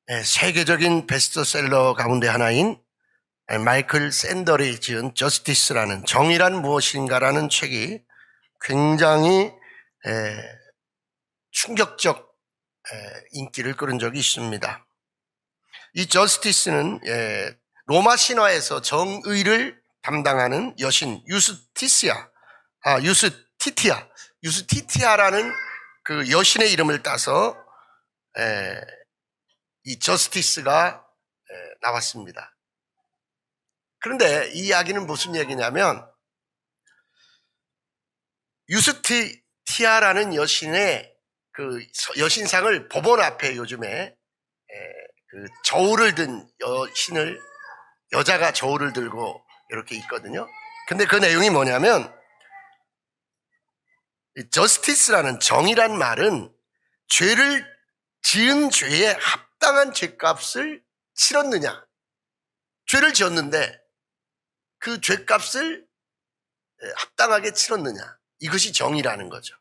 세계적인 베스트셀러 가운데 하나인 마이클 샌델이 지은 저스티스라는 정의란 무엇인가라는 책이 굉장히 충격적 인기를 끌은 적이 있습니다. 이 저스티스는 로마 신화에서 정의를 담당하는 여신 유스티티아라는 그 여신의 이름을 따서 이 저스티스가 나왔습니다. 그런데 이 이야기는 무슨 얘기냐면, 유스티티아라는 여신의 그 여신상을 법원 앞에 요즘에 그 저울을 든 여자가 저울을 들고 이렇게 있거든요. 근데 그 내용이 뭐냐면, 저스티스라는 정의란 말은 죄를 지은 죄에 합당한 죄값을 치렀느냐, 죄를 지었는데 그 죄값을 합당하게 치렀느냐, 이것이 정의라는 거죠.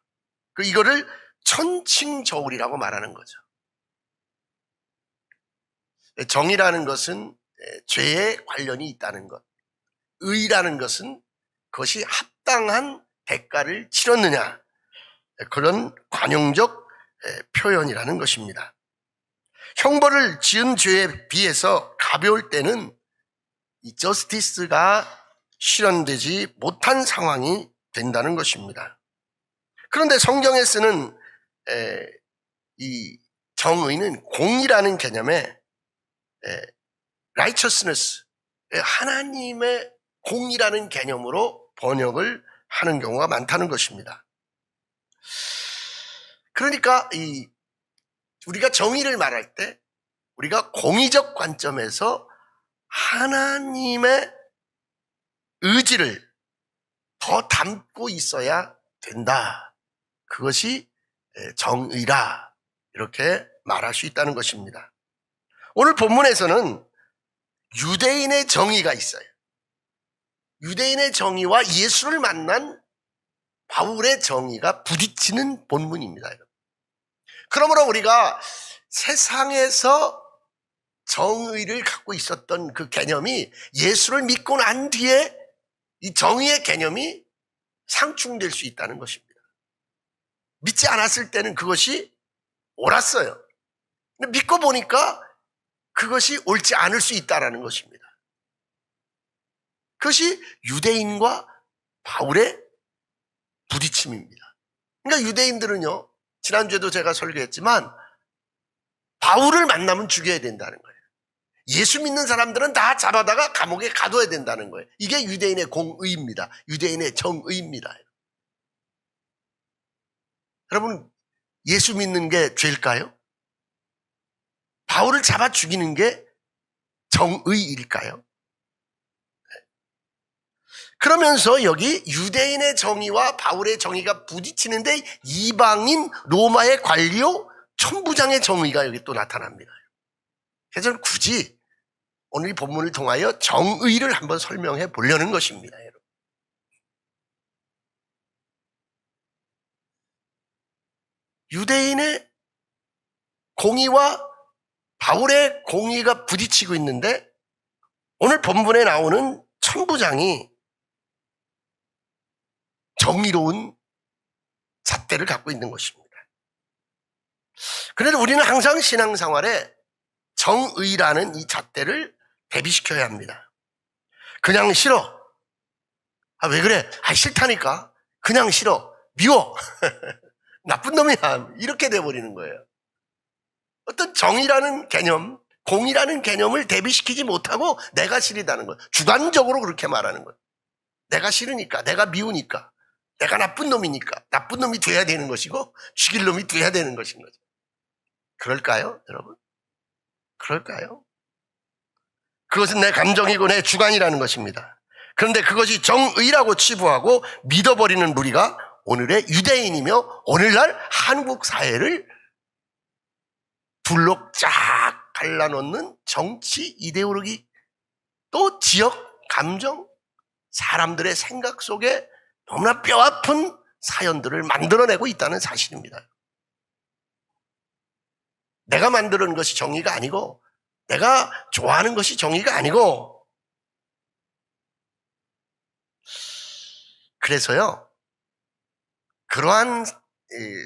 이거를 천칭저울이라고 말하는 거죠. 정의라는 것은 죄에 관련이 있다는 것, 의라는 것은 그것이 합당한 대가를 치렀느냐, 그런 관용적 표현이라는 것입니다. 형벌을 지은 죄에 비해서 가벼울 때는 이 저스티스가 실현되지 못한 상황이 된다는 것입니다. 그런데 성경에 쓰는 이 정의는 공이라는 개념에 righteousness, 하나님의 공이라는 개념으로 번역을 하는 경우가 많다는 것입니다. 그러니까 우리가 정의를 말할 때 우리가 공의적 관점에서 하나님의 의지를 더 담고 있어야 된다. 그것이 정의라, 이렇게 말할 수 있다는 것입니다. 오늘 본문에서는 유대인의 정의가 있어요. 유대인의 정의와 예수를 만난 바울의 정의가 부딪히는 본문입니다. 그러므로 우리가 세상에서 정의를 갖고 있었던 그 개념이 예수를 믿고 난 뒤에 이 정의의 개념이 상충될 수 있다는 것입니다. 믿지 않았을 때는 그것이 옳았어요. 근데 믿고 보니까 그것이 옳지 않을 수 있다는 것입니다. 그것이 유대인과 바울의 부딪힘입니다. 그러니까 유대인들은요, 지난주에도 제가 설교했지만 바울을 만나면 죽여야 된다는 거예요. 예수 믿는 사람들은 다 잡아다가 감옥에 가둬야 된다는 거예요. 이게 유대인의 공의입니다. 유대인의 정의입니다. 여러분, 예수 믿는 게 죄일까요? 바울을 잡아 죽이는 게 정의일까요? 그러면서 여기 유대인의 정의와 바울의 정의가 부딪히는데 이방인 로마의 관리요 천부장의 정의가 여기 또 나타납니다. 그래서 저는 굳이 오늘 이 본문을 통하여 정의를 한번 설명해 보려는 것입니다. 여러분. 유대인의 공의와 바울의 공의가 부딪히고 있는데 오늘 본문에 나오는 천부장이 정의로운 잣대를 갖고 있는 것입니다. 그래도 우리는 항상 신앙생활에 정의라는 이 잣대를 대비시켜야 합니다. 그냥 싫어. 왜 그래? 싫다니까. 그냥 싫어. 미워. 나쁜 놈이야. 이렇게 돼버리는 거예요. 어떤 정의라는 개념, 공이라는 개념을 대비시키지 못하고 내가 싫다는 거예요. 주관적으로 그렇게 말하는 거예요. 내가 싫으니까, 내가 미우니까, 내가 나쁜 놈이니까 나쁜 놈이 돼야 되는 것이고 죽일 놈이 돼야 되는 것인 거죠. 그럴까요, 여러분? 그럴까요? 그것은 내 감정이고 내 주관이라는 것입니다. 그런데 그것이 정의라고 치부하고 믿어버리는 무리가 오늘의 유대인이며 오늘날 한국 사회를 둘로 쫙 갈라놓는 정치 이데올로기, 또 지역 감정, 사람들의 생각 속에 너무나 뼈아픈 사연들을 만들어내고 있다는 사실입니다. 내가 만드는 것이 정의가 아니고 내가 좋아하는 것이 정의가 아니고 그래서요. 그러한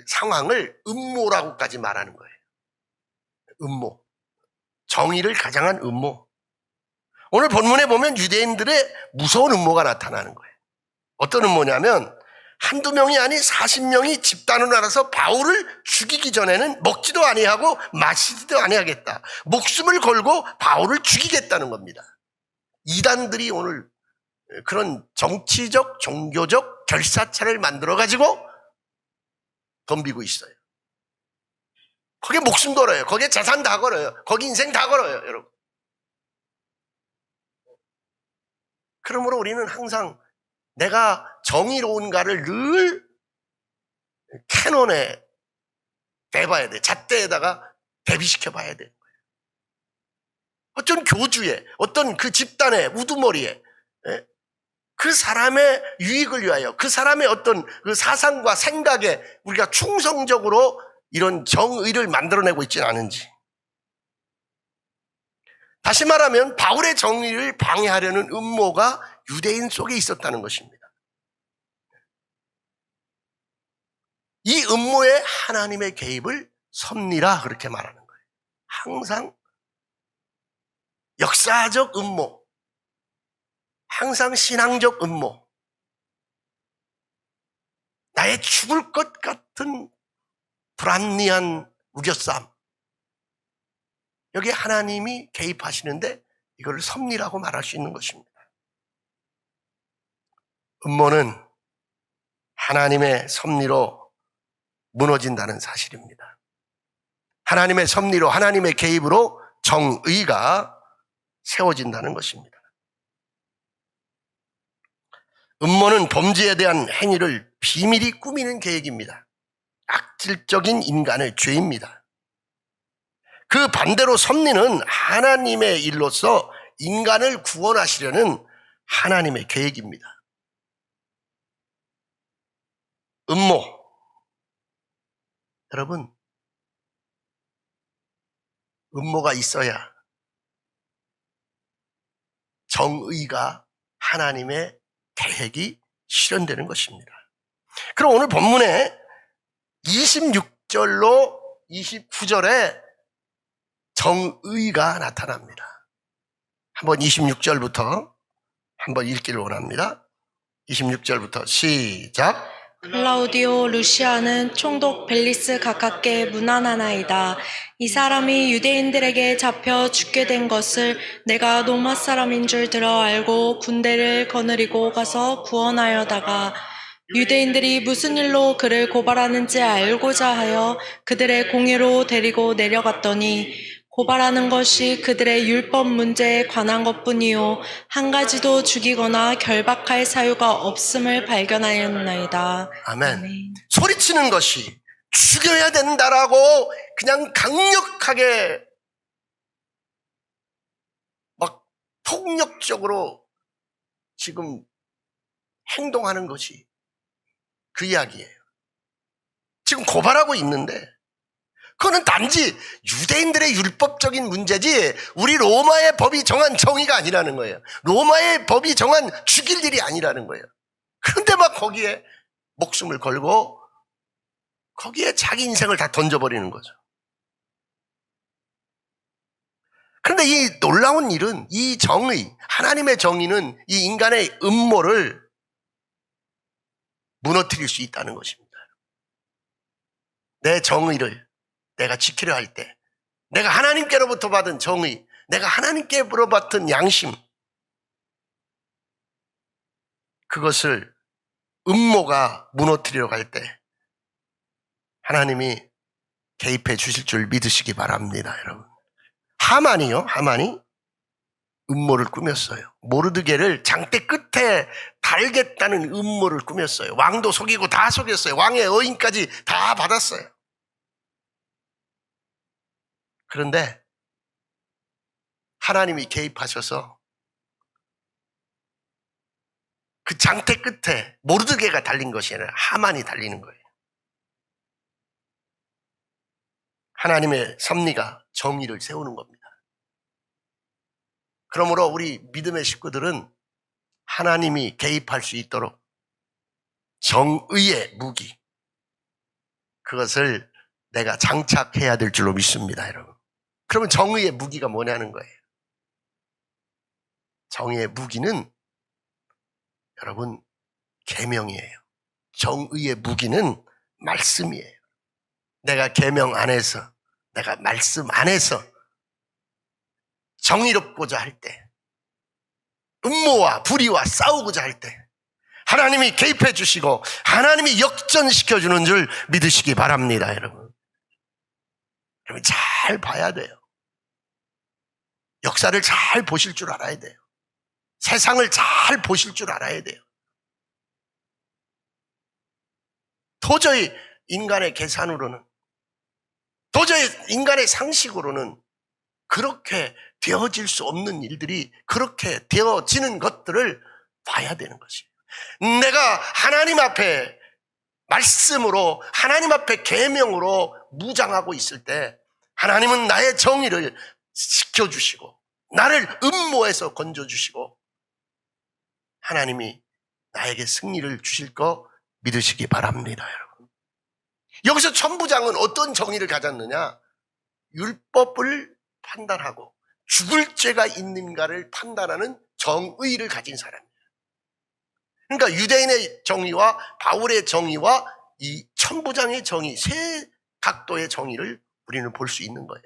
상황을 음모라고까지 말하는 거예요. 음모. 정의를 가장한 음모. 오늘 본문에 보면 유대인들의 무서운 음모가 나타나는 거예요. 어떤 음모냐면 한두 명이 아닌 40명이 집단으로 나눠서 바울을 죽이기 전에는 먹지도 아니하고 마시지도 아니하겠다. 목숨을 걸고 바울을 죽이겠다는 겁니다. 이단들이 오늘 그런 정치적, 종교적 결사차를 만들어가지고 덤비고 있어요. 거기에 목숨 걸어요. 거기에 재산 다 걸어요. 거기 인생 다 걸어요, 여러분. 그러므로 우리는 항상 내가 정의로운가를 늘 캐논에 대봐야 돼. 잣대에다가 대비시켜 봐야 돼. 어떤 교주의, 어떤 그 집단의 우두머리에 그 사람의 유익을 위하여 그 사람의 어떤 그 사상과 생각에 우리가 충성적으로 이런 정의를 만들어내고 있지는 않은지. 다시 말하면 바울의 정의를 방해하려는 음모가 유대인 속에 있었다는 것입니다. 이 음모에 하나님의 개입을 섭리라 그렇게 말하는 거예요. 항상 역사적 음모, 항상 신앙적 음모, 나의 죽을 것 같은 불합리한 우겨싸움, 여기에 하나님이 개입하시는데 이걸 섭리라고 말할 수 있는 것입니다. 음모는 하나님의 섭리로 무너진다는 사실입니다. 하나님의 섭리로, 하나님의 개입으로 정의가 세워진다는 것입니다. 음모는 범죄에 대한 행위를 비밀히 꾸미는 계획입니다. 악질적인 인간의 죄입니다. 그 반대로 섭리는 하나님의 일로서 인간을 구원하시려는 하나님의 계획입니다. 음모. 여러분, 음모가 있어야 정의가 하나님의 계획이 실현되는 것입니다. 그럼 오늘 본문에 26절로 29절에 정의가 나타납니다. 한번 26절부터 한번 읽기를 원합니다. 26절부터 시작. 클라우디오 루시아는 총독 벨리스 가깝게 문안하나이다. 이 사람이 유대인들에게 잡혀 죽게 된 것을 내가 로마 사람인 줄 들어 알고 군대를 거느리고 가서 구원하여다가 유대인들이 무슨 일로 그를 고발하는지 알고자 하여 그들의 공의로 데리고 내려갔더니 고발하는 것이 그들의 율법 문제에 관한 것뿐이요 한 가지도 죽이거나 결박할 사유가 없음을 발견하였나이다. 아멘. 아멘. 소리치는 것이 죽여야 된다라고 그냥 강력하게 막 폭력적으로 지금 행동하는 것이 그 이야기예요. 지금 고발하고 있는데 그거는 단지 유대인들의 율법적인 문제지 우리 로마의 법이 정한 정의가 아니라는 거예요. 로마의 법이 정한 죽일 일이 아니라는 거예요. 그런데 막 거기에 목숨을 걸고 거기에 자기 인생을 다 던져버리는 거죠. 그런데 이 놀라운 일은 이 정의, 하나님의 정의는 이 인간의 음모를 무너뜨릴 수 있다는 것입니다. 내 정의를 내가 지키려 할 때, 내가 하나님께로부터 받은 정의, 내가 하나님께로부터 받은 양심, 그것을 음모가 무너뜨리려고 할 때 하나님이 개입해 주실 줄 믿으시기 바랍니다, 여러분. 하만이 음모를 꾸몄어요. 모르드게를 장대 끝에 달겠다는 음모를 꾸몄어요. 왕도 속이고 다 속였어요. 왕의 어인까지 다 받았어요. 그런데 하나님이 개입하셔서 그 장대 끝에 모르드게가 달린 것이 아니라 하만이 달리는 거예요. 하나님의 섭리가 정의를 세우는 겁니다. 그러므로 우리 믿음의 식구들은 하나님이 개입할 수 있도록 정의의 무기, 그것을 내가 장착해야 될 줄로 믿습니다, 여러분. 그러면 정의의 무기가 뭐냐는 거예요. 정의의 무기는 여러분 계명이에요. 정의의 무기는 말씀이에요. 내가 계명 안에서, 내가 말씀 안에서 정의롭고자 할 때, 음모와 불의와 싸우고자 할 때 하나님이 개입해 주시고 하나님이 역전시켜 주는 줄 믿으시기 바랍니다, 여러분. 여러분 잘 봐야 돼요. 역사를 잘 보실 줄 알아야 돼요. 세상을 잘 보실 줄 알아야 돼요. 도저히 인간의 계산으로는, 도저히 인간의 상식으로는 그렇게 되어질 수 없는 일들이 그렇게 되어지는 것들을 봐야 되는 것이에요. 내가 하나님 앞에 말씀으로, 하나님 앞에 계명으로 무장하고 있을 때 하나님은 나의 정의를 지켜주시고 나를 음모에서 건져주시고 하나님이 나에게 승리를 주실 거 믿으시기 바랍니다, 여러분. 여기서 천부장은 어떤 정의를 가졌느냐? 율법을 판단하고 죽을 죄가 있는가를 판단하는 정의를 가진 사람이에요. 그러니까 유대인의 정의와 바울의 정의와 이 천부장의 정의, 세 각도의 정의를 우리는 볼 수 있는 거예요.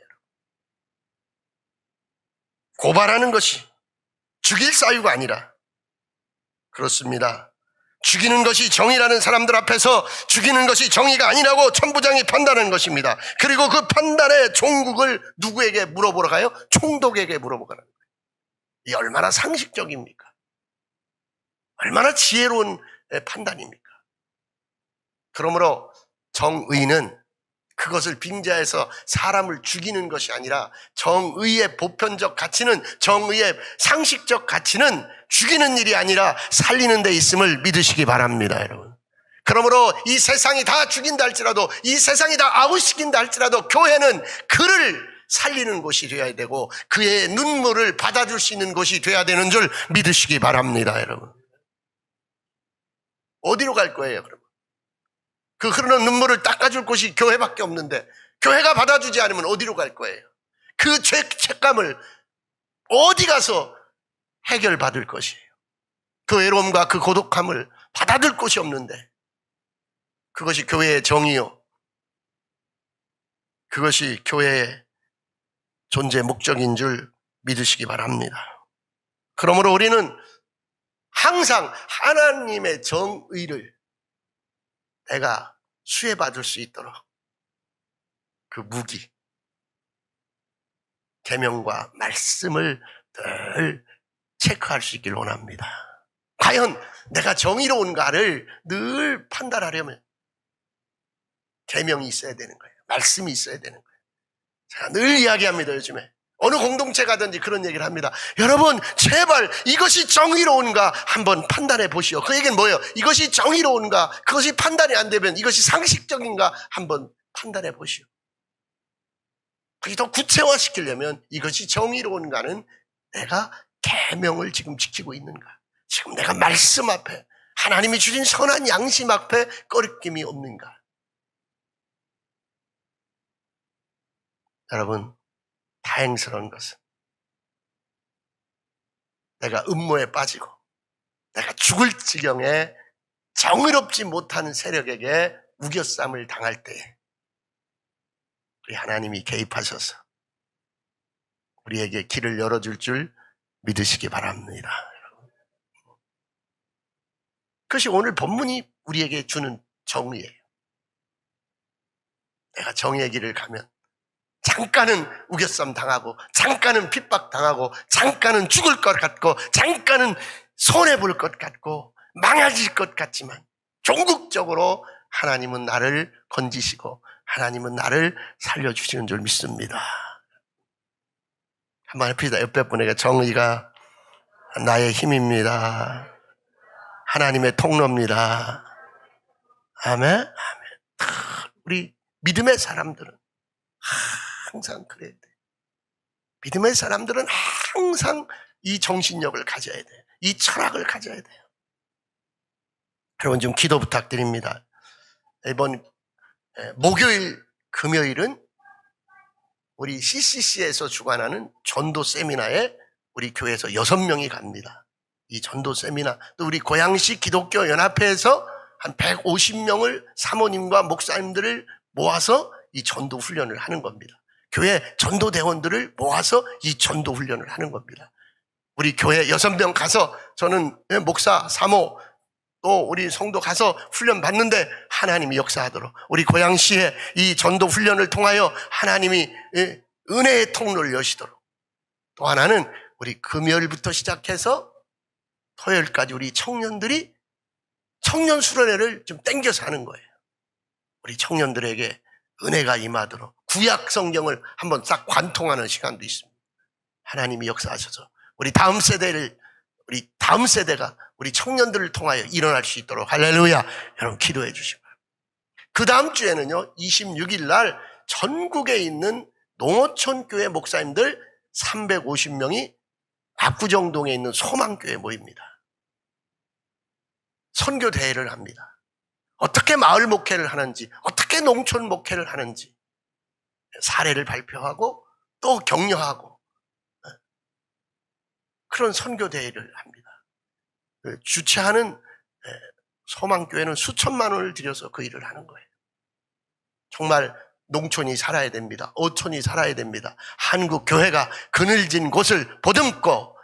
고발하는 것이 죽일 사유가 아니라, 그렇습니다, 죽이는 것이 정의라는 사람들 앞에서 죽이는 것이 정의가 아니라고 천부장이 판단하는 것입니다. 그리고 그 판단의 종국을 누구에게 물어보러 가요? 총독에게 물어보라는 거예요. 이 얼마나 상식적입니까? 얼마나 지혜로운 판단입니까? 그러므로 정의는 그것을 빙자해서 사람을 죽이는 것이 아니라 정의의 보편적 가치는, 정의의 상식적 가치는 죽이는 일이 아니라 살리는 데 있음을 믿으시기 바랍니다, 여러분. 그러므로 이 세상이 다 죽인다 할지라도, 이 세상이 다 아웃시킨다 할지라도 교회는 그를 살리는 곳이 되어야 되고 그의 눈물을 받아줄 수 있는 곳이 되어야 되는 줄 믿으시기 바랍니다, 여러분. 어디로 갈 거예요, 그러면? 그 흐르는 눈물을 닦아줄 곳이 교회밖에 없는데 교회가 받아주지 않으면 어디로 갈 거예요? 그 책감을 어디 가서 해결받을 것이에요? 그 외로움과 그 고독함을 받아들 곳이 없는데 그것이 교회의 정의요, 그것이 교회의 존재 목적인 줄 믿으시기 바랍니다. 그러므로 우리는 항상 하나님의 정의를 내가 수혜받을 수 있도록 그 무기, 계명과 말씀을 늘 체크할 수 있길 원합니다. 과연 내가 정의로운가를 늘 판단하려면 계명이 있어야 되는 거예요. 말씀이 있어야 되는 거예요. 제가 늘 이야기합니다, 요즘에. 어느 공동체 가든지 그런 얘기를 합니다. 여러분, 제발 이것이 정의로운가 한번 판단해 보시오. 그 얘기는 뭐예요? 이것이 정의로운가, 그것이 판단이 안 되면 이것이 상식적인가 한번 판단해 보시오. 그게 더 구체화시키려면 이것이 정의로운가는 내가 계명을 지금 지키고 있는가, 지금 내가 말씀 앞에, 하나님이 주신 선한 양심 앞에 꺼리낌이 없는가. 여러분, 다행스러운 것은 내가 음모에 빠지고 내가 죽을 지경에 정의롭지 못하는 세력에게 우겨쌈을 당할 때에 우리 하나님이 개입하셔서 우리에게 길을 열어줄 줄 믿으시기 바랍니다. 그것이 오늘 본문이 우리에게 주는 정의예요. 내가 정의의 길을 가면 잠깐은 우겨쌈 당하고, 잠깐은 핍박 당하고, 잠깐은 죽을 것 같고, 잠깐은 손해볼 것 같고, 망해질 것 같지만 종국적으로 하나님은 나를 건지시고 하나님은 나를 살려주시는 줄 믿습니다. 한번 해봅시다. 옆에 분에게 정의가 나의 힘입니다. 하나님의 통로입니다. 아멘. 아멘. 우리 믿음의 사람들은 항상 그래야 돼. 믿음의 사람들은 항상 이 정신력을 가져야 돼. 이 철학을 가져야 돼요. 여러분 좀 기도 부탁드립니다. 이번 목요일, 금요일은 우리 CCC에서 주관하는 전도 세미나에 우리 교회에서 6명이 갑니다. 이 전도 세미나, 또 우리 고양시 기독교 연합회에서 한 150명을 사모님과 목사님들을 모아서 이 전도 훈련을 하는 겁니다. 교회 전도대원들을 모아서 이 전도 훈련을 하는 겁니다. 우리 교회 6명 가서 저는 목사, 사모, 또 우리 성도 가서 훈련 받는데 하나님이 역사하도록 우리 고양시에 이 전도 훈련을 통하여 하나님이 은혜의 통로를 여시도록, 또 하나는 우리 금요일부터 시작해서 토요일까지 우리 청년들이 청년 수련회를 좀 땡겨서 하는 거예요. 우리 청년들에게 은혜가 임하도록 구약 성경을 한번 싹 관통하는 시간도 있습니다. 하나님이 역사하셔서 우리 다음 세대가 우리 청년들을 통하여 일어날 수 있도록 할렐루야. 여러분 기도해 주시고, 그 다음 주에는요 26일 날 전국에 있는 농어촌 교회 목사님들 350명이 압구정동에 있는 소망교회에 모입니다. 선교 대회를 합니다. 어떻게 마을 목회를 하는지, 어떻게 농촌 목회를 하는지 사례를 발표하고 또 격려하고 그런 선교 대회를 합니다. 주최하는 소망교회는 수천만 원을 들여서 그 일을 하는 거예요. 정말 농촌이 살아야 됩니다. 어촌이 살아야 됩니다. 한국 교회가 그늘진 곳을 보듬고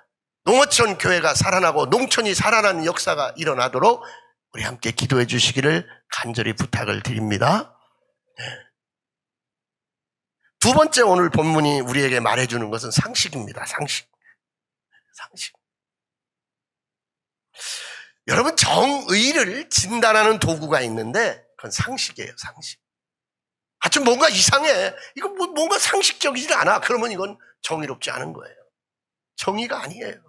농어촌 교회가 살아나고 농촌이 살아나는 역사가 일어나도록 우리 함께 기도해 주시기를 간절히 부탁을 드립니다. 두 번째 오늘 본문이 우리에게 말해주는 것은 상식입니다. 상식. 여러분, 정의를 진단하는 도구가 있는데 그건 상식이에요. 상식. 좀 뭔가 이상해. 이거 뭔가 상식적이지 않아. 그러면 이건 정의롭지 않은 거예요. 정의가 아니에요.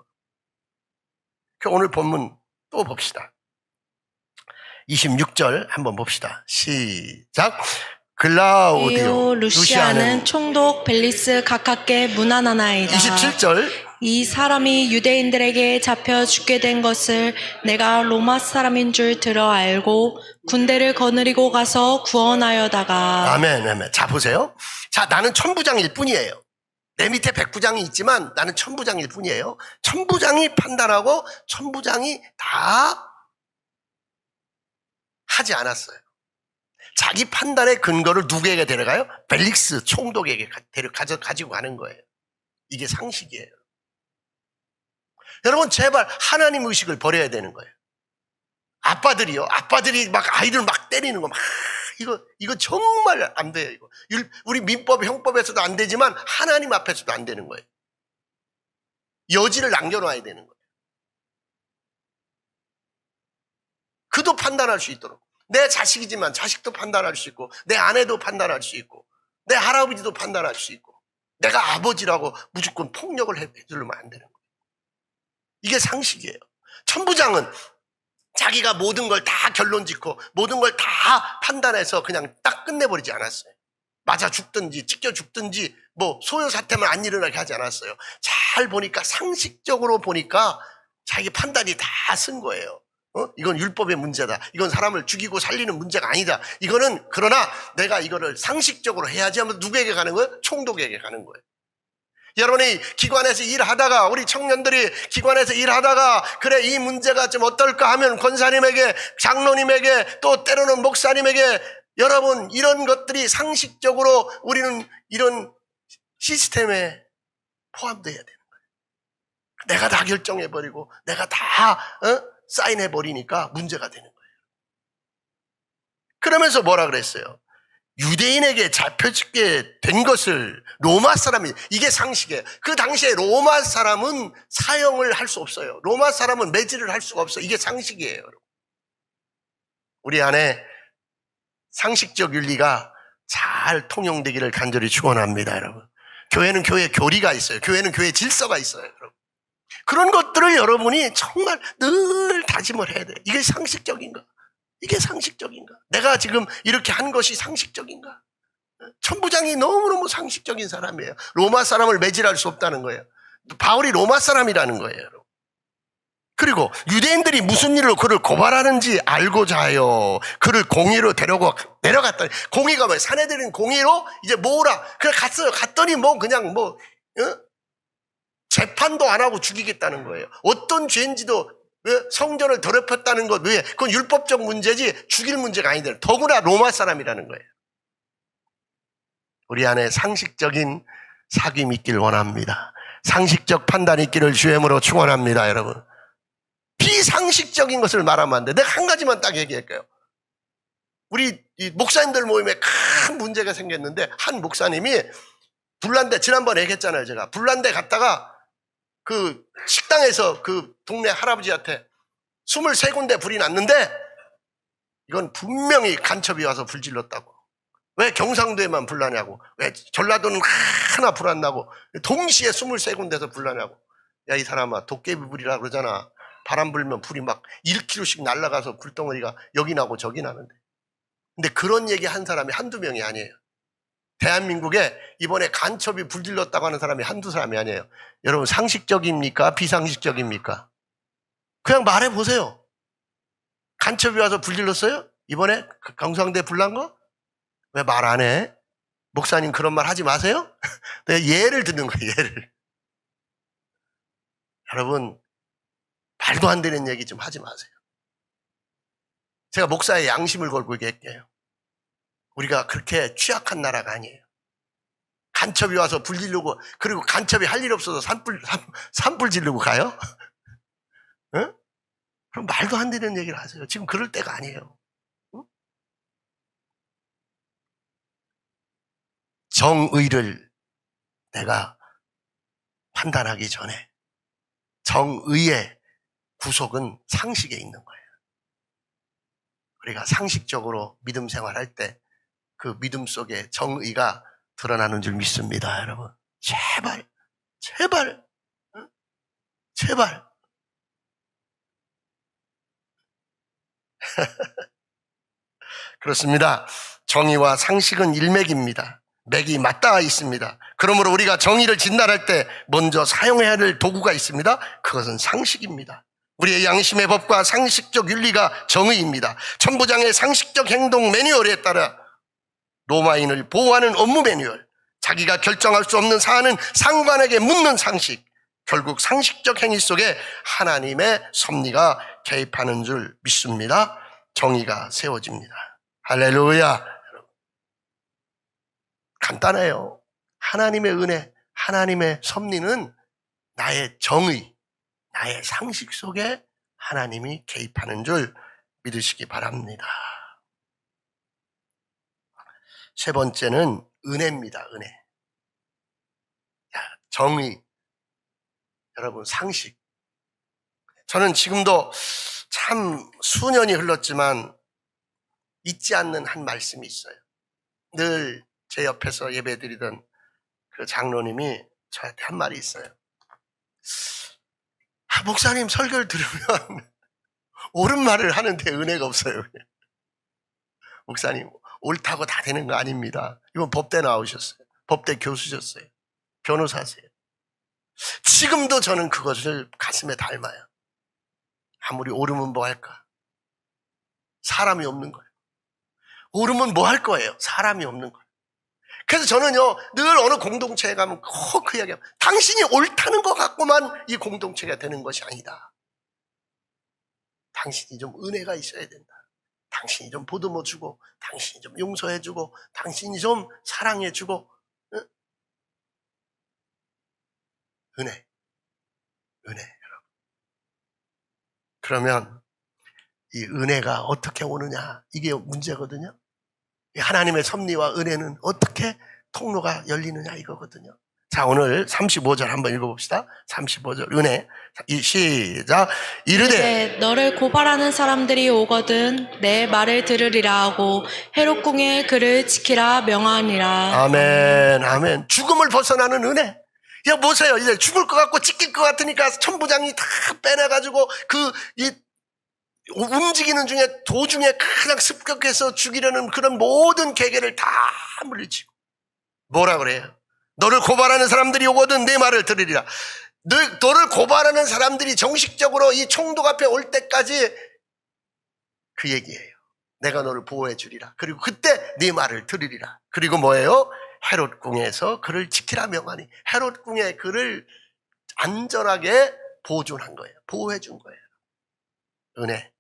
오늘 본문 또 봅시다. 26절 한번 봅시다. 시작. 글라우디오 루시아는 총독 벨리스 가깝게 문안하나이다. 27절. 이 사람이 유대인들에게 잡혀 죽게 된 것을 내가 로마 사람인 줄 들어 알고 군대를 거느리고 가서 구원하여다가. 아멘. 자, 보세요. 자, 나는 천부장일 뿐이에요. 내 밑에 백부장이 있지만 나는 천부장일 뿐이에요. 천부장이 판단하고 천부장이 다 하지 않았어요. 자기 판단의 근거를 누구에게 데려가요? 벨릭스 총독에게 가지고 가는 거예요. 이게 상식이에요. 여러분, 제발 하나님 의식을 버려야 되는 거예요. 아빠들이 막 아이들 막 때리는 거, 이거 정말 안 돼요. 이거 우리 민법, 형법에서도 안 되지만 하나님 앞에서도 안 되는 거예요. 여지를 남겨놔야 되는 거예요. 그도 판단할 수 있도록. 내 자식이지만 자식도 판단할 수 있고, 내 아내도 판단할 수 있고, 내 할아버지도 판단할 수 있고, 내가 아버지라고 무조건 폭력을 해주려면 안 되는 거예요. 이게 상식이에요. 천부장은 자기가 모든 걸 다 결론 짓고 모든 걸 다 판단해서 그냥 딱 끝내버리지 않았어요. 맞아 죽든지 찢겨 죽든지 뭐 소요 사태만 안 일어나게 하지 않았어요. 잘 보니까, 상식적으로 보니까 자기 판단이 다 쓴 거예요. 이건 율법의 문제다. 이건 사람을 죽이고 살리는 문제가 아니다. 이거는 그러나 내가 이거를 상식적으로 해야지 하면 누구에게 가는 거예요? 총독에게 가는 거예요. 여러분이 기관에서 일하다가, 우리 청년들이 기관에서 일하다가 그래 이 문제가 좀 어떨까 하면 권사님에게, 장로님에게, 또 때로는 목사님에게, 여러분 이런 것들이 상식적으로 우리는 이런 시스템에 포함되어야 되는 거예요. 내가 다 결정해버리고 내가 다 사인해버리니까 문제가 되는 거예요. 그러면서 뭐라 그랬어요? 유대인에게 잡혀죽게 된 것을 로마 사람이, 이게 상식이에요. 그 당시에 로마 사람은 사형을 할 수 없어요. 로마 사람은 매질을 할 수가 없어요. 이게 상식이에요. 우리 안에 상식적 윤리가 잘 통용되기를 간절히 축원합니다, 여러분. 교회는 교회 교리가 있어요. 교회는 교회 질서가 있어요, 여러분. 그런 것들을 여러분이 정말 늘 다짐을 해야 돼요. 이게 상식적인가? 이게 상식적인가? 내가 지금 이렇게 한 것이 상식적인가? 천부장이 너무너무 상식적인 사람이에요. 로마 사람을 매질할 수 없다는 거예요. 바울이 로마 사람이라는 거예요. 여러분. 그리고 유대인들이 무슨 일로 그를 고발하는지 알고자 하여 그를 공의로 데려고 내려갔더니, 공의가 뭐예요? 사내들은 공의로 이제 모으라. 그래 갔어요. 갔더니 뭐 그냥 뭐 재판도 안 하고 죽이겠다는 거예요. 어떤 죄인지도, 성전을 더럽혔다는 것 외에 그건 율법적 문제지 죽일 문제가 아닌데, 더구나 로마 사람이라는 거예요. 우리 안에 상식적인 사귐이 있길 원합니다. 상식적 판단이 있기를 주님으로 축원합니다. 여러분, 비상식적인 것을 말하면 안 돼. 내가 한 가지만 딱 얘기할게요. 우리 이 목사님들 모임에 큰 문제가 생겼는데, 한 목사님이 불난데, 지난번에 얘기했잖아요. 제가 불난데 갔다가 그 식당에서 그 동네 할아버지한테 23군데 불이 났는데, 이건 분명히 간첩이 와서 불 질렀다고. 왜 경상도에만 불 나냐고, 왜 전라도는 하나 불 안 나고 동시에 23군데서 불 나냐고. 야, 이 사람아, 도깨비 불이라 그러잖아. 바람 불면 불이 막 1km씩 날아가서 굴덩어리가 여기 나고 저기 나는데. 근데 그런 얘기 한 사람이 한두 명이 아니에요. 대한민국에 이번에 간첩이 불 질렀다고 하는 사람이 한두 사람이 아니에요. 여러분, 상식적입니까? 비상식적입니까? 그냥 말해보세요. 간첩이 와서 불 질렀어요? 이번에 경상도에 불 난 거? 왜 말 안 해? 목사님 그런 말 하지 마세요? 내가 예를 듣는 거예요, 예를. 여러분, 말도 안 되는 얘기 좀 하지 마세요. 제가 목사의 양심을 걸고 얘기할게요. 우리가 그렇게 취약한 나라가 아니에요. 간첩이 와서 불 지르고, 그리고 간첩이 할 일 없어서 산불 지르고 가요? 응? 그럼 말도 안 되는 얘기를 하세요. 지금 그럴 때가 아니에요. 응? 정의를 내가 판단하기 전에 정의의 구속은 상식에 있는 거예요. 우리가 상식적으로 믿음 생활할 때 그 믿음 속에 정의가 드러나는 줄 믿습니다. 여러분, 제발 제발 제발. 그렇습니다. 정의와 상식은 일맥입니다. 맥이 맞닿아 있습니다. 그러므로 우리가 정의를 진단할 때 먼저 사용해야 할 도구가 있습니다. 그것은 상식입니다. 우리의 양심의 법과 상식적 윤리가 정의입니다. 천부장의 상식적 행동 매뉴얼에 따라 로마인을 보호하는 업무 매뉴얼, 자기가 결정할 수 없는 사안은 상관에게 묻는 상식, 결국 상식적 행위 속에 하나님의 섭리가 개입하는 줄 믿습니다. 정의가 세워집니다. 할렐루야. 간단해요. 하나님의 은혜, 하나님의 섭리는 나의 정의, 나의 상식 속에 하나님이 개입하는 줄 믿으시기 바랍니다. 세 번째는 은혜입니다. 은혜. 정의. 여러분, 상식. 저는 지금도 참 수년이 흘렀지만 잊지 않는 한 말씀이 있어요. 늘 제 옆에서 예배드리던 그 장로님이 저한테 한 말이 있어요. 목사님 설교를 들으면 옳은 말을 하는데 은혜가 없어요. 목사님, 옳다고 다 되는 거 아닙니다. 이건 법대 나오셨어요. 법대 교수셨어요. 변호사세요. 지금도 저는 그것을 가슴에 닮아요. 아무리 옳으면 뭐 할까? 사람이 없는 거예요. 옳으면 뭐 할 거예요? 사람이 없는 거예요. 그래서 저는요, 늘 어느 공동체에 가면 꼭 그 이야기해요. 당신이 옳다는 것 갖고만 이 공동체가 되는 것이 아니다. 당신이 좀 은혜가 있어야 된다. 당신이 좀 보듬어주고, 당신이 좀 용서해주고, 당신이 좀 사랑해주고. 응? 은혜, 여러분. 그러면 이 은혜가 어떻게 오느냐, 이게 문제거든요. 하나님의 섭리와 은혜는 어떻게 통로가 열리느냐, 이거거든요. 자, 오늘 35절 한번 읽어봅시다. 35절 은혜. 시작. 이르되 너를 고발하는 사람들이 오거든 내 말을 들으리라 하고 헤롯궁에 그를 지키라 명하니라. 아멘, 아멘. 죽음을 벗어나는 은혜. 야, 보세요. 이제 죽을 것 같고 찢길 것 같으니까 천부장이 다 빼내가지고 움직이는 중에 도중에 그냥 습격해서 죽이려는 그런 모든 계계를 다 물리치고 뭐라 그래요? 너를 고발하는 사람들이 오거든 내 말을 들으리라. 너를 고발하는 사람들이 정식적으로 이 총독 앞에 올 때까지 그 얘기예요. 내가 너를 보호해 주리라. 그리고 그때 네 말을 들으리라. 그리고 뭐예요? 헤롯 궁에서 그를 지키라 명하니 헤롯 궁에 그를 안전하게 보존한 거예요. 보호해 준 거예요. 은혜.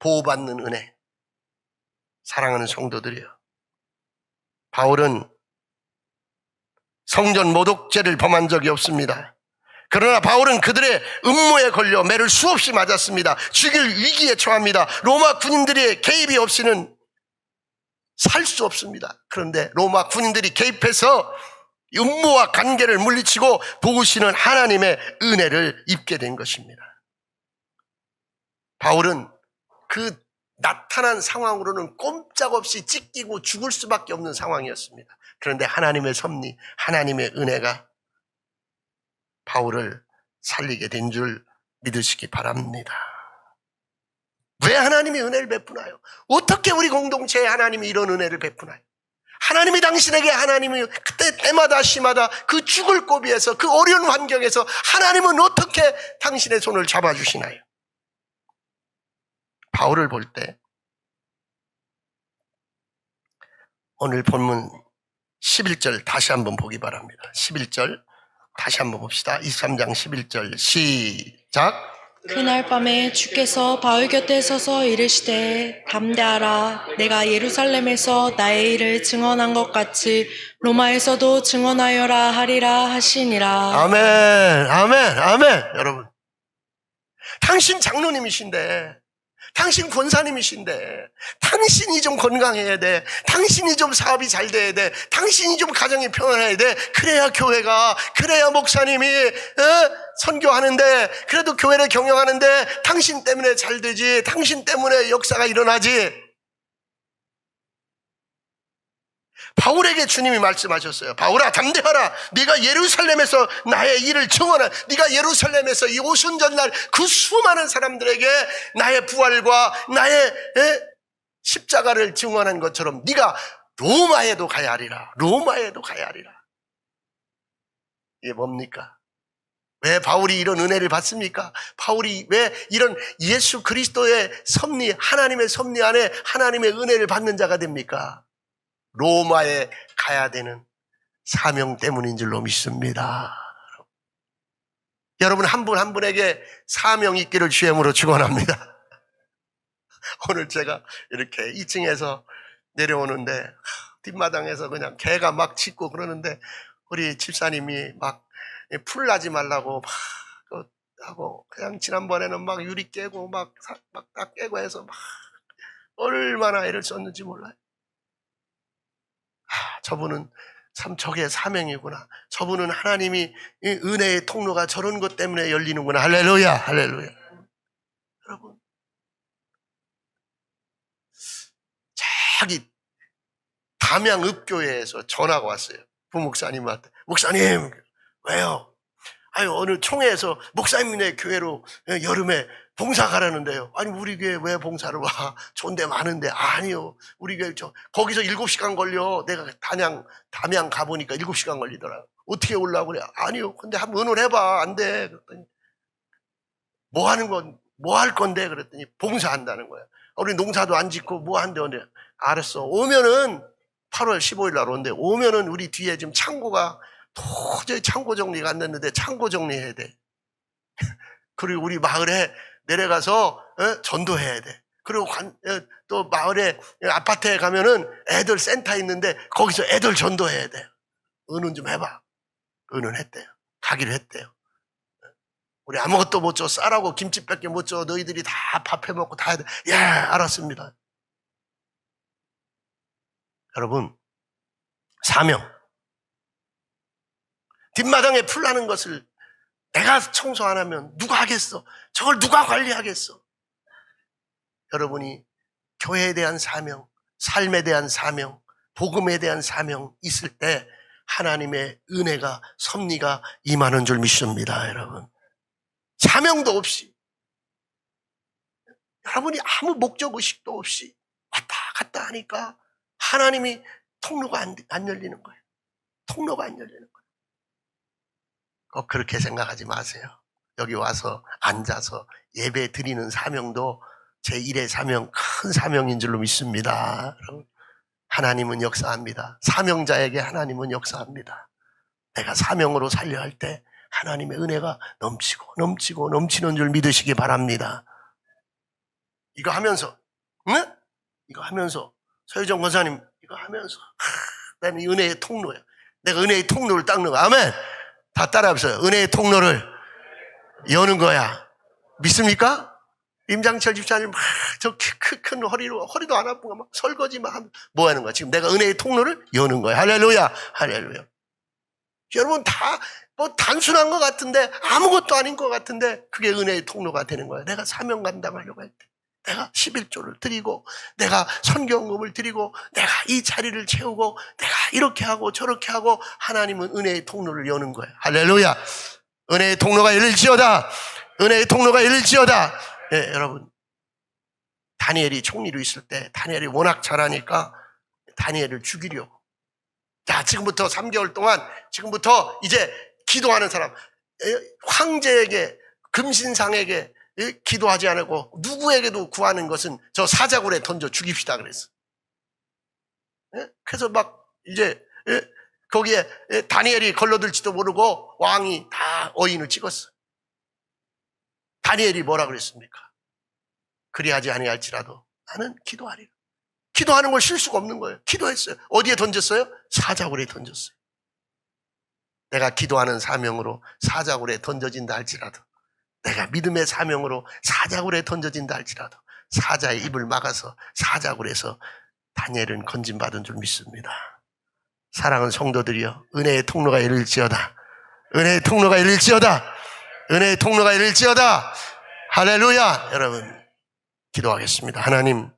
보호받는 은혜. 사랑하는 성도들이요. 바울은 성전 모독죄를 범한 적이 없습니다. 그러나 바울은 그들의 음모에 걸려 매를 수없이 맞았습니다. 죽일 위기에 처합니다. 로마 군인들의 개입이 없이는 살 수 없습니다. 그런데 로마 군인들이 개입해서 음모와 관계를 물리치고 도우시는 하나님의 은혜를 입게 된 것입니다. 바울은 그 나타난 상황으로는 꼼짝없이 찢기고 죽을 수밖에 없는 상황이었습니다. 그런데 하나님의 섭리, 하나님의 은혜가 바울을 살리게 된 줄 믿으시기 바랍니다. 왜 하나님이 은혜를 베푸나요? 어떻게 우리 공동체에 하나님이 이런 은혜를 베푸나요? 하나님이 당신에게 하나님이 그때 때마다 시마다 그 죽을 고비에서 그 어려운 환경에서 하나님은 어떻게 당신의 손을 잡아주시나요? 바울을 볼 때 오늘 본문 11절 다시 한번 보기 바랍니다. 11절 다시 한번 봅시다. 23장 11절 시작. 그날 밤에 주께서 바울 곁에 서서 이르시되 담대하라. 내가 예루살렘에서 나의 일을 증언한 것 같이 로마에서도 증언하여라 하리라 하시니라. 아멘, 아멘, 아멘. 여러분, 당신 장로님이신데, 당신 권사님이신데, 당신이 좀 건강해야 돼. 당신이 좀 사업이 잘 돼야 돼. 당신이 좀 가정이 평안해야 돼. 그래야 교회가, 그래야 목사님이 선교하는데, 그래도 교회를 경영하는데 당신 때문에 잘 되지. 당신 때문에 역사가 일어나지. 바울에게 주님이 말씀하셨어요. 바울아, 담대하라. 네가 예루살렘에서 나의 일을 증언한, 네가 예루살렘에서 이 오순절날 그 수많은 사람들에게 나의 부활과 나의 십자가를 증언한 것처럼 네가 로마에도 가야 하리라. 로마에도 가야 하리라. 이게 뭡니까? 왜 바울이 이런 은혜를 받습니까? 바울이 왜 이런 예수 그리스도의 섭리, 하나님의 섭리 안에 하나님의 은혜를 받는 자가 됩니까? 로마에 가야 되는 사명 때문인 줄로 믿습니다. 여러분 한 분 한 분에게 사명 있기를 주임으로 축원합니다. 오늘 제가 이렇게 2층에서 내려오는데 뒷마당에서 그냥 개가 막 짖고 그러는데 우리 집사님이 막 풀 나지 말라고 막 하고 그냥 지난번에는 막 유리 깨고 막 다 깨고 해서 막 얼마나 애를 썼는지 몰라요. 저분은 참 저게 사명이구나. 저분은 하나님이 은혜의 통로가 저런 것 때문에 열리는구나. 할렐루야, 할렐루야. 여러분, 저기 담양읍교회에서 전화가 왔어요. 부목사님한테. 목사님, 왜요? 아유, 어느 총회에서 목사님네 교회로 여름에 봉사 가라는데요. 아니, 우리 교회 왜 봉사를 와? 좋은 데 많은데. 아니요. 우리 교회 거기서 7시간 걸려. 내가 담양 가보니까 7시간 걸리더라. 어떻게 오려고 그래? 아니요. 근데 한번 의논해봐. 안 돼. 그랬더니 뭐 할 건데? 그랬더니 봉사한다는 거야. 우리 농사도 안 짓고 뭐 한대. 알았어. 오면은 8월 15일 날 온대. 오면은 우리 뒤에 지금 창고가 도저히 창고 정리가 안 됐는데 창고 정리해야 돼. 그리고 우리 마을에 내려가서 전도해야 돼. 그리고 또 마을에 아파트에 가면은 애들 센터 있는데 거기서 애들 전도해야 돼. 의논 좀 해봐. 의논했대요. 가기로 했대요. 우리 아무것도 못 줘. 쌀하고 김치밖에 못 줘. 너희들이 다 밥 해먹고 다 해야 돼. 예, 알았습니다. 여러분, 사명. 뒷마당에 풀 나는 것을 내가 청소 안 하면 누가 하겠어? 저걸 누가 관리하겠어? 여러분이 교회에 대한 사명, 삶에 대한 사명, 복음에 대한 사명 있을 때 하나님의 은혜가, 섭리가 임하는 줄 믿습니다, 여러분. 사명도 없이 여러분이 아무 목적 의식도 없이 왔다 갔다 하니까 하나님이 통로가 안 열리는 거예요. 통로가 안 열리는 거예요. 꼭 그렇게 생각하지 마세요. 여기 와서 앉아서 예배 드리는 사명도 제1의 사명, 큰 사명인 줄로 믿습니다. 하나님은 역사합니다. 사명자에게 하나님은 역사합니다. 내가 사명으로 살려 할 때 하나님의 은혜가 넘치고 넘치고 넘치는 줄 믿으시기 바랍니다. 이거 하면서, 응? 이거 하면서, 서유정 권사님, 이거 하면서, 나는 이 은혜의 통로야. 내가 은혜의 통로를 닦는 거야. 아멘! 다 따라해보세요. 은혜의 통로를 여는 거야. 믿습니까? 임장철 집사님, 저 큰 허리도 안 아프고 막 설거지만 하면 뭐 하는 거야? 지금 내가 은혜의 통로를 여는 거야. 할렐루야! 할렐루야. 여러분 뭐 단순한 것 같은데, 아무것도 아닌 것 같은데, 그게 은혜의 통로가 되는 거야. 내가 사명 감당하려고 할 때. 내가 11조를 드리고, 내가 선교헌금을 드리고, 내가 이 자리를 채우고, 내가 이렇게 하고 저렇게 하고, 하나님은 은혜의 통로를 여는 거예요. 할렐루야. 은혜의 통로가 열릴지어다. 은혜의 통로가 열릴지어다. 네, 여러분. 다니엘이 총리로 있을 때, 다니엘이 워낙 잘하니까 다니엘을 죽이려고. 자, 지금부터 3개월 동안, 지금부터 이제 기도하는 사람, 황제에게, 금신상에게 기도하지 않고 누구에게도 구하는 것은 저 사자굴에 던져 죽입시다 그랬어. 그래서 막 이제 거기에 다니엘이 걸러들지도 모르고 왕이 다 어인을 찍었어. 다니엘이 뭐라 그랬습니까? 그리하지 아니할지라도 나는 기도하리라. 기도하는 걸 쉴 수가 없는 거예요. 기도했어요. 어디에 던졌어요? 사자굴에 던졌어요. 내가 기도하는 사명으로 사자굴에 던져진다 할지라도, 내가 믿음의 사명으로 사자굴에 던져진다 할지라도 사자의 입을 막아서 사자굴에서 다니엘은 건진받은 줄 믿습니다. 사랑하는 성도들이여, 은혜의 통로가 열릴지어다. 은혜의 통로가 열릴지어다. 은혜의 통로가 열릴지어다. 할렐루야. 여러분 기도하겠습니다. 하나님,